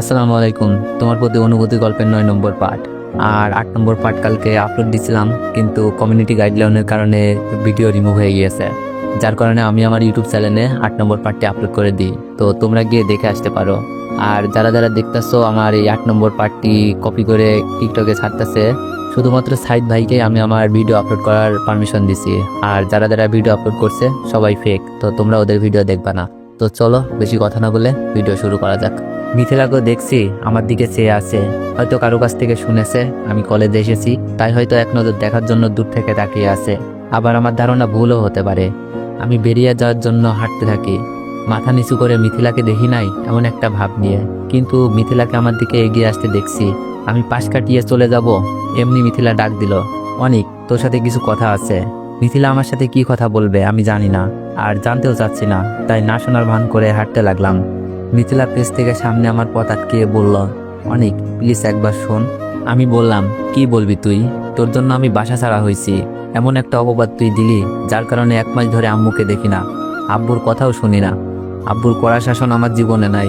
আসসালামু আলাইকুম। তোমার প্রতি অনুভূতি গল্পের 9 নম্বর পার্ট আর 8 নম্বর পার্ট কালকে আপলোড দিছিলাম, কিন্তু কমিউনিটি গাইডলাইনের কারণে ভিডিও রিমুভ হয়ে গিয়েছে, যার কারণে আমি আমার ইউটিউব চ্যানেলে 8 নম্বর পার্টটি আপলোড করে দিই। তো তোমরা গিয়ে দেখে আসতে পারো। আর যারা যারা দেখতেছো আমার এই 8 নম্বর পার্টটি কপি করে টিকটকে ছাড়তেছে, শুধুমাত্র সাইদ ভাইকে আমি আমার ভিডিও আপলোড করার পারমিশন দিছি। আর যারা যারা ভিডিও আপলোড করছে সবাই ফেক, তো তোমরা ওদের ভিডিও দেখবা না। তো চলো বেশি কথা না বলে ভিডিও শুরু করা যাক। মিথিলাকেও দেখছি আমার দিকে চেয়ে আছে, হয়তো কারো কাছ থেকে শুনেছে আমি কলেজে এসেছি, তাই হয়তো এক নজর দেখার জন্য দূর থেকে তাকিয়ে আছে। আবার আমার ধারণা ভুলও হতে পারে। আমি বেরিয়ে যাওয়ার জন্য হাঁটতে থাকি, মাথা নিচু করে মিথিলাকে দেখি নাই এমন একটা ভাব নিয়ে, কিন্তু মিথিলাকে আমার দিকে এগিয়ে আসতে দেখছি। আমি পাশ কাটিয়ে চলে যাব, এমনি মিথিলা ডাক দিল, অনিক তোর সাথে কিছু কথা আছে। মিথিলা আমার সাথে কি কথা বলবে আমি জানি না, আর জানতেও চাচ্ছি না, তাই না শোনার ভান করে হাঁটতে লাগলাম। মিথিলা পেছ থেকে সামনে আমার পথ আটকিয়ে বলল, অনিক প্লিজ একবার শোন। আমি বললাম, কি বলবি তুই? তোর জন্য আমি বাসা ছাড়া হয়েছি, এমন একটা অপবাদ তুই দিলি যার কারণে 1 মাস ধরে আম্মুকে দেখি না, আব্বুর কথাও শুনি না। আব্বুর কড়া শাসন আমার জীবনে নাই।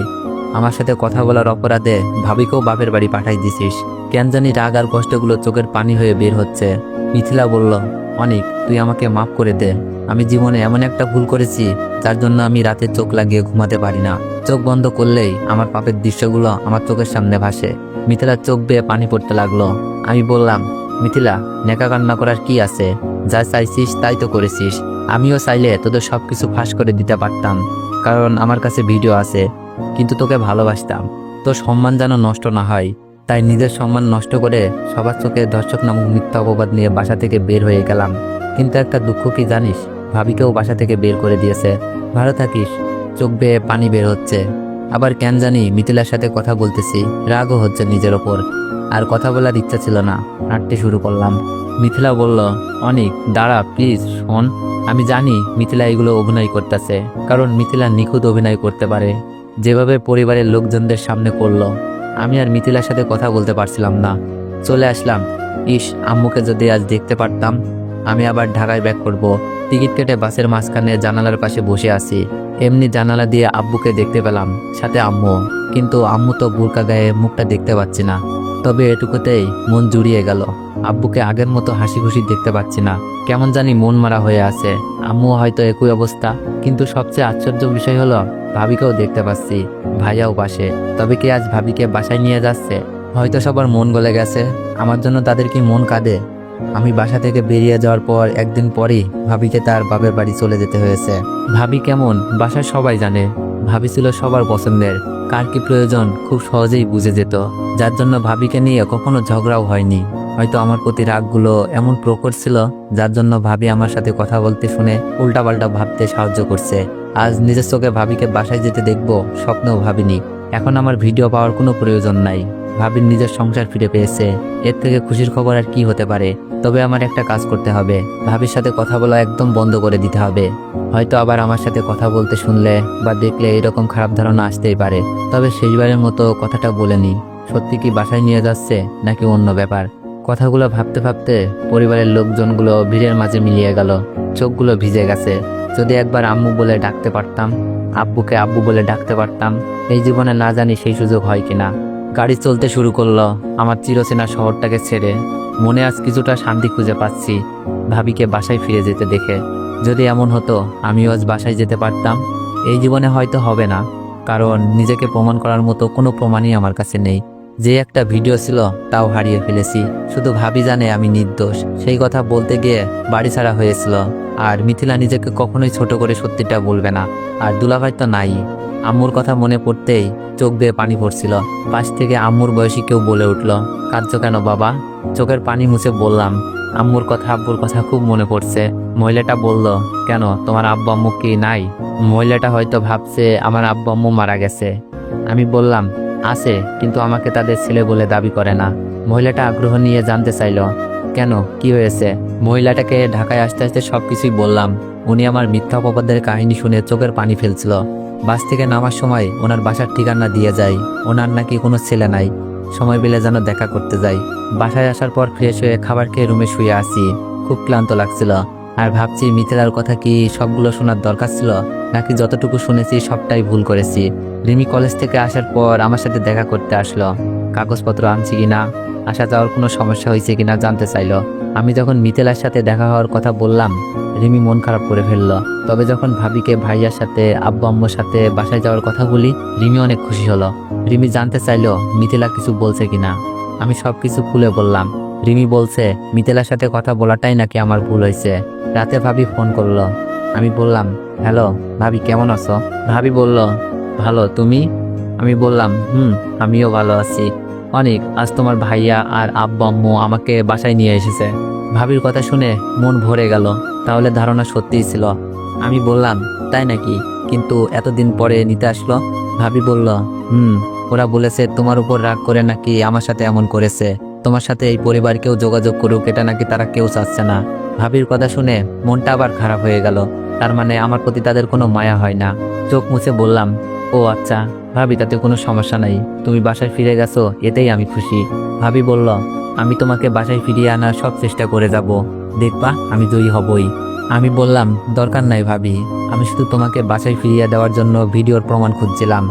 আমার সাথে কথা বলার অপরাধে ভাবিকেও বাপের বাড়ি পাঠাই দিছিস। কেন জানি রাগ আর কষ্টগুলো চোখের পানি হয়ে বের হচ্ছে। মিথিলা বলল, অনিক তুই আমাকে মাফ করে দে। আমি জীবনে এমন একটা ভুল করেছি যার জন্য আমি রাতে চোখ লাগিয়ে ঘুমাতে পারি না। চোখ বন্ধ করলেই আমার পাপের দৃশ্যগুলো আমার চোখের সামনে ভাসে। মিথিলার চোখ বেয়ে পানি পড়তে লাগলো। আমি বললাম, মিথিলা নেকা কান্না করার কি আছে? যা চাইছিস তাই তো করেছিস। আমিও চাইলে তোদের সবকিছু ফাঁস করে দিতে পারতাম, কারণ আমার কাছে ভিডিও আছে, কিন্তু তোকে ভালোবাসতাম। তোর সম্মান যেন নষ্ট না হয়, তাই নিজের সম্মান নষ্ট করে সবার চোখে দর্শক নামক মিথ্যা অপবাদ নিয়ে বাসা থেকে বের হয়ে গেলাম। কিন্তু একটা দুঃখ কি জানিস, ভাবিকেও বাসা থেকে বের করে দিয়েছে। ভালো থাকিস। চোখ বেয়ে পানি বের হচ্ছে। আবার কেন জানি মিথিলার সাথে কথা বলতেছি, রাগও হচ্ছে নিজের ওপর। আর কথা বলার ইচ্ছা ছিল না, হাঁটতে শুরু করলাম। মিথিলা বলল, অনিক দাঁড়া প্লিজ শোন। আমি জানি মিথিলা এগুলো অভিনয় করতেছে, কারণ মিথিলা নিখুঁত অভিনয় করতে পারে, যেভাবে পরিবারের লোকজনদের সামনে করলো। আমি আর মিথিলার সাথে কথা বলতে পারছিলাম না, চলে আসলাম। ইস, আম্মুকে যদি আজ দেখতে পারতাম। আমি আবার ঢাকায় ব্যাক করব। টিকিট কেটে বাসের মাঝখানে জানালার পাশে বসে আছি। এমনি জানালা দিয়ে আব্বুকে দেখতে পেলাম, সাথে আম্মু। কিন্তু আম্মু তো বোরকা গায়ে, মুখটা দেখতে পাচ্ছি না। তবে এটুকুতেই মন জুড়িয়ে গেল। আব্বুকে আগের মতো হাসি খুশি দেখতে পাচ্ছি না, কেমন জানি মন মারা হয়ে আছে। আম্মু হয়তো একই অবস্থা, কিন্তু সবচেয়ে আশ্চর্য বিষয় হলো ভাবিকেও দেখতে পাচ্ছি, ভাইয়াও পাশে। তবে কি আজ ভাবিকে বাসায় নিয়ে যাচ্ছে? হয়তো সবার মন গলে গেছে, আমার জন্য তাদের কি মন কাঁদে? আমি বাসা থেকে বেরিয়ে যাওয়ার পর একদিন পরই ভাবিকে তার বাপের বাড়ি চলে যেতে হয়েছে। ভাবি কেমন বাসায় সবাই জানে। ভাবি ছিল সবার পছন্দের, কার কি প্রয়োজন খুব সহজেই বুঝে যেত, যার জন্য ভাবিকে নিয়ে কখনো ঝগড়াও হয়নি। হয়তো আমার প্রতি রাগগুলো এমন প্রকট ছিল, যার জন্য ভাবি আমার সাথে কথা বলতে শুনে উল্টাপাল্টা ভাবতে সাহায্য করছে। আজ নিজের চোখে ভাবিকে বাসায় যেতে দেখবো স্বপ্নেও ভাবিনি। এখন আমার ভিডিও পাওয়ার কোনো প্রয়োজন নাই। ভাবির নিজের সংসার ফিরে পেয়েছে, এর থেকে খুশির খবর আর কি হতে পারে? তবে আমার একটা কাজ করতে হবে, ভাবির সাথে কথা বলা একদম বন্ধ করে দিতে হবে। হয়তো আবার আমার সাথে কথা বলতে শুনলে বা দেখলে এরকম খারাপ ধারণা আসতেই পারে। তবে শেষবারের মতো কথাটা বলে নি, সত্যি কি বাসায় নিয়ে যাচ্ছে নাকি অন্য ব্যাপার? কথাগুলো ভাবতে ভাবতে পরিবারের লোকজনগুলো ভিড়ের মাঝে মিলিয়ে গেল। চোখগুলো ভিজে গেছে। যদি একবার আম্মু বলে ডাকতে পারতাম, আব্বুকে আব্বু বলে ডাকতে পারতাম। এই জীবনে না জানি সেই সুযোগ হয় কিনা। গাড়ি চলতে শুরু করলো আমার চিরচেনা শহরটাকে ছেড়ে। মনে আজ কিছুটা শান্তি খুঁজে পাচ্ছি ভাবিকে বাসায় ফিরে যেতে দেখে। যদি এমন হতো আমিও আজ বাসায় যেতে পারতাম। এই জীবনে হয়তো হবে না, কারণ নিজেকে প্রমাণ করার মতো কোনো প্রমাণই আমার কাছে নেই। যে একটা ভিডিও ছিল তাও হারিয়ে ফেলেছি। শুধু ভাবি জানে আমি নির্দোষ। সেই কথা বলতে গিয়ে বাড়ি ছাড়া হয়েছিল। আর মিথিলা নিজেকে কখনোই ছোট করে সত্যিটা বলবে না। আর দুলাভাই তো নাই। আম্মুর কথা মনে পড়তেই চোখ দিয়ে পানি পড়ছিল। পাশ থেকে আম্মুর বয়সী কেউ বলে উঠল, কাঁদছো কেন বাবা? চোখের পানি মুছে বললাম, আম্মুর কথা আব্বুর কথা খুব মনে পড়ছে। মহিলাটা বলল, কেন তোমার আব্বু আম্মু কি নাই? মহিলাটা হয়তো ভাবছে আমার আব্বু আম্মু মারা গেছে। আমি বললাম, আছে, কিন্তু আমাকে তাদের ছেলে বলে দাবি করে না। মহিলাটা আগ্রহ নিয়ে জানতে চাইল, কেন কি হয়েছে? মহিলাটাকে ঢাকায় আসতে আসতে সবকিছুই বললাম। উনি আমার মিথ্যা অপবাদের কাহিনী শুনে চোখের পানি ফেলছিল। বাস থেকে নামার সময় ওনার বাসার ঠিকানা দিয়ে যায়। ওনার নাকি কোনো ছেলে নাই, সময় পেলে যেন দেখা করতে যাই। বাসায় আসার পর ফ্রেশ হয়ে খাবার খেয়ে রুমে শুয়ে আসি। খুব ক্লান্ত লাগছিল, আর ভাবছি মিথিলার কথা কি সবগুলো শোনার দরকার ছিল? নাকি যতটুকু শুনেছি সবটাই ভুল করেছি। রিমি কলেজ থেকে আসার পর আমার সাথে দেখা করতে আসলো, কাগজপত্র আনছি কিনা, আসা যাওয়ার কোনো সমস্যা হয়েছে কিনা জানতে চাইলো। আমি যখন মিথিলার সাথে দেখা হওয়ার কথা বললাম, রিমি মন খারাপ করে ফেললো। তবে যখন ভাবিকে ভাইয়ার সাথে আব্বু আম্মুর সাথে বাসায় যাওয়ার কথা বলি, রিমি অনেক খুশি হলো। রিমি জানতে চাইলো মিথিলা কিছু বলছে কিনা। আমি সবকিছু খুলে বললাম। রিমি বলছে মিথিলার সাথে কথা বলাটাই নাকি আমার ভুল হয়েছে। রাতে ভাবি ফোন করলো। আমি বললাম, হ্যালো ভাবি, কেমন আছো? ভাবি বলল, ভালো, তুমি? আমি বললাম, আমিও ভালো আছি। অনেক, আজ তোমার ভাইয়া আর আব্বু আম্মু আমাকে বাসায় নিয়ে এসেছে। ভাবির কথা শুনে মন ভরে গেল। তাহলে ধারণা সত্যিই ছিল। আমি বললাম, তাই নাকি? কিন্তু এতদিন পরে নিতে আসলো? ভাবি বলল, ওরা বলেছে তোমার উপর রাগ করে নাকি আমার সাথে এমন করেছে। তোমার সাথে এই পরিবারকেও যোগাযোগ করুক, এটা নাকি তারা কেউ চাচ্ছে না। ভাবির কথা শুনে মনটা আবার খারাপ হয়ে গেল। তার মানে আমার প্রতি তাদের কোনো মায়া হয় না। চোখ মুছে বললাম, ও আচ্ছা ভাবি, তাতে কোনো সমস্যা নাই। তুমি বাসায় ফিরে গেছো, এতেই আমি খুশি। ভাবি বলল, আমি তোমাকে বাসায় ফিরিয়ে আনার সব চেষ্টা করে যাব, দেখবা আমি জয়ী হবই। আমি বললাম, দরকার নাই ভাবি, আমি শুধু তোমাকে বাসায় ফিরিয়ে দেওয়ার জন্য ভিডিওর প্রমাণ খুঁজছিলাম।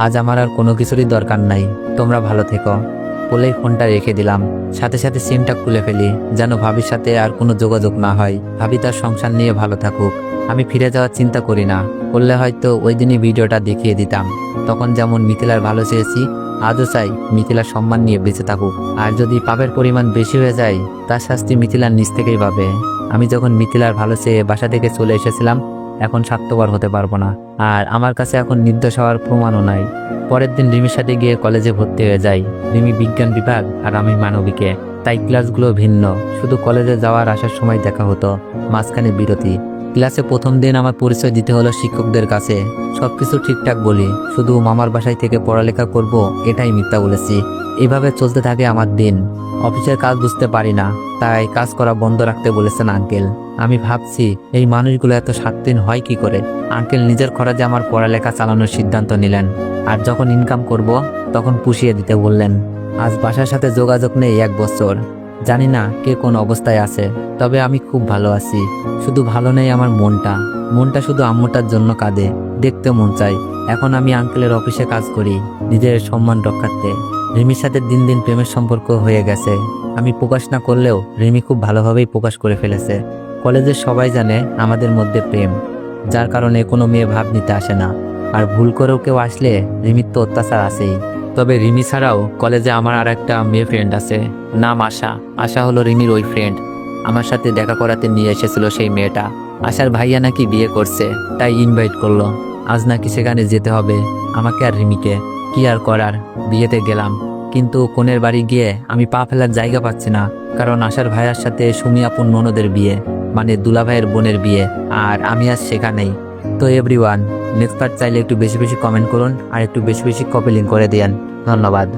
আজ আমার আর কোনো কিছুরই দরকার নাই, তোমরা ভালো থেকো। বলেই ফোনটা রেখে দিলাম। সাথে সাথে সিমটা খুলে ফেলি, যেন ভাবির সাথে আর কোনো যোগাযোগ না হয়। ভাবি তার সংসার নিয়ে ভালো থাকুক। আমি ফিরে যাওয়ার চিন্তা করি না। করলে হয়তো ওই দিনই ভিডিওটা দেখিয়ে দিতাম। তখন যেমন মিথিলার ভালো চেয়েছি, আজও চাই মিথিলার সম্মান নিয়ে বেঁচে থাকুক। আর যদি পাপের পরিমাণ বেশি হয়ে যায়, তার শাস্তি মিথিলার নিজ থেকেই পাবে। আমি যখন মিথিলার ভালো চেয়ে বাসা থেকে চলে এসেছিলাম, এখন স্বার্থপর হতে পারবো না। আর আমার কাছে এখন নির্দোষ হওয়ার প্রমাণও নাই। পরের দিন রিমির সাথে গিয়ে কলেজে ভর্তি হয়ে যাই। রিমি বিজ্ঞান বিভাগ আর আমি মানবিকে, তাই ক্লাসগুলো ভিন্ন। শুধু কলেজে যাওয়ার আসার সময় দেখা হতো, মাঝখানে বিরতি। ক্লাসে প্রথম দিন আমার পরিচয় দিতে হলো শিক্ষকদের কাছে। সবকিছু ঠিকঠাক বলি, শুধু মামার বাসায় থেকে পড়ালেখা করব এটাই মিথ্যা বলেছি। এইভাবে চলতে থাকে আমার দিন। অফিসের কাজ বুঝতে পারি না, তাই কাজ করা বন্ধ রাখতে বলেছেন আঙ্কেল। আমি ভাবছি এই মানুষগুলো এত স্বাধীন হয় কি করে। আঙ্কেল নিজের খরচে আমার পড়ালেখা চালানোর সিদ্ধান্ত নিলেন, আর যখন ইনকাম করব তখন পুষিয়ে দিতে বললেন। আজ বাসার সাথে যোগাযোগ নেই 1 বছর। জানি না কে কোন অবস্থায় আছে, তবে আমি খুব ভালো আছি। শুধু ভালো নেই আমার মনটা শুধু আম্মুটার জন্য কাঁদে, দেখতে মন চাই। এখন আমি আঙ্কেলের অফিসে কাজ করি, নিজের সম্মান রক্ষার্থে। রিমির সাথে দিন দিন প্রেমের সম্পর্ক হয়ে গেছে। আমি প্রকাশ না করলেও রিমি খুব ভালোভাবেই প্রকাশ করে ফেলেছে। কলেজের সবাই জানে আমাদের মধ্যে প্রেম, যার কারণে কোনো মেয়ে ভাব নিতে আসে না। আর ভুল করেও কেউ আসলে রিমির তো অত্যাচার আছেই। তবে রিমি ছাড়াও কলেজে আমার আর একটা মেয়ে ফ্রেন্ড আছে, নাম আশা। আশা হলো রিমির ওই ফ্রেন্ড। আমার সাথে দেখা করাতে নিয়ে এসেছিল সেই মেয়েটা। আশার ভাইয়া নাকি বিয়ে করছে, তাই ইনভাইট করলো। আজ নাকি সেখানে যেতে হবে আমাকে আর রিমিকে। কি আর করার, বিয়েতে গেলাম। কিন্তু কোনের বাড়ি গিয়ে আমি পা ফেলার জায়গা পাচ্ছি না, কারণ আশার ভাইয়ার সাথে সুমি আপুর ননদের বিয়ে, মানে দুলা ভাইয়ের বোনের বিয়ে, আর আমি আজ সেখানেই। তো এভরিওয়ান, নেক্সট পার্ট চাইলে একটু বেশি বেশি কমেন্ট করুন আর একটু বেশি বেশি কপি লিঙ্ক করে দিয়েন। ধন্যবাদ।